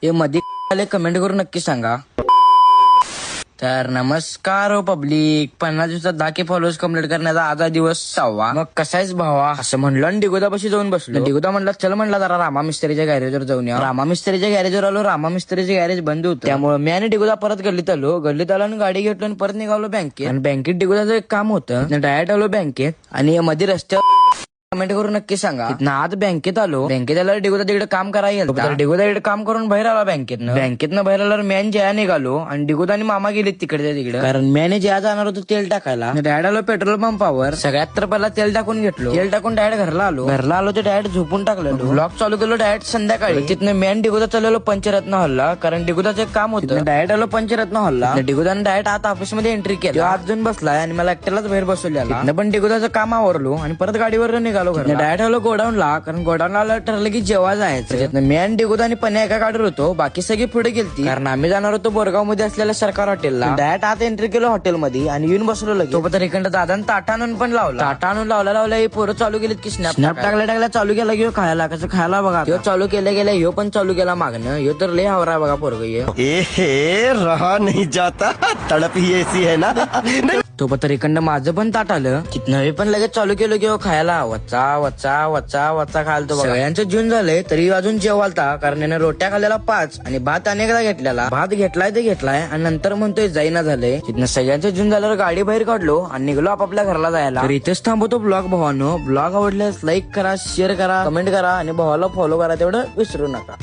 हे मध्ये कमेंट करून नक्की सांगा. तर नमस्कार हो पब्लिक. 50 दिवसात 10K फॉलोअर्स कम्प्लीट करण्याचा आजचा दिवस 6वा. मग कसायच भावा असं म्हणलं आणि डिगोदापाशी जाऊन बसलो. डिगोदा म्हणला चल म्हणला जरा रामा मिस्त्रीच्या गॅरेजवर जाऊन या. रामा मिस्त्रीच्या गॅरेजवर आलो. रामा मिस्त्रीचे गॅरेज बंद होतं, त्यामुळे मी आणि डिगोदा परत गल्लीत आलो आणि गाडी घेतलो आणि परत निघालो बँकेत. आणि बँकेत डिगोदाचं एक काम होतं, डायरेक्ट आलो बँकेत. आणि मध्ये रस्त्यावर कमेंट करून नक्की सांगा. आज बँकेत आलो. बँकेत आल्यावर डिगोदा तिकडे काम करायला. डिगोदा तिकडे काम करून बाहेर आला बँकेतनं बाहेर आल्यावर मॅन जया निघालो आणि डिगोदा आणि मामा गेले तिकडे कारण मॅने जया जाणार होतो तेल टाकायला. डायरेक्ट आलो पेट्रोल पंपावर. सगळ्यात तर पहिला तेल टाकून घेतलो. तेल टाकून डायरेक्ट घरला आलो ते डायरेक्ट झोपून टाकलो. ब्लॉग चालू केलो डायरेक्ट संध्याकाळी. तिथनं मॅन डिगोदा चालवलो पंचरत्न हॉलला, कारण डिगोदाचं एक काम होतं. डायरेक्ट आलो पंचरत्न हॉलला. डिगोदाने डायरेक्ट आता ऑफिस मध्ये एंट्री केली. आज जाऊन बसलाय आणि मला एकट्यालाच बाहेर बसवलेला. पण डिगोदाचं काम आवरलो आणि परत गाडीवर निघालो. डायरेक्ट आलो गोडाऊनला, कारण गोडाऊनला ठरलं की जेव्हा जायचं. मी आणि डिगोदा आणि पण्या एका गाडीवर होतो, बाकी सगळी पुढे गेलती, कारण आम्ही जाणार होतो बोरगाव मध्ये असलेल्या सरकार हॉटेलला. डायरेक्ट आत एंट्री केलो हॉटेलमध्ये आणि येऊन बसलो लगेच. तो तर इकडं दादाने ताटा आणून पण लावला. ताटा आणून लावला हे पोरं चालू केलीत की स्नॅप टाकल्या चालू केला घेऊ खायला. कसं खायला बघा ह्यो चालू केल्या ह्यो पण चालू केला मागणं. ह्यो तर लय हवरा बघा पोरग. रहा नहीं जाता, तड़प ही ऐसी है ना. तो तर इकडं माझं पण ताट आलं. तिथनं पण लगेच चालू केलं की खायला. वच्चा वच्चा वच्चा वच्चा खायला. तो सगळ्यांचं जेवण झालंय तरी अजून जेवालता, कारण याने रोट्या खाल्लेला 5 आणि भात अनेकदा घेतलेला. भात घेतलाय आणि नंतर म्हणतोय जाईना झालंय. तिथनं सगळ्यांचं जेवण झाल्यावर गाडी बाहेर काढलो आणि निघलो आपापल्या घराला जायला. तर इथेच थांबवतो ब्लॉग भावानो. ब्लॉग आवडल्यास लाईक करा, शेअर करा, कमेंट करा आणि भावाला फॉलो करा तेवढं विसरू नका.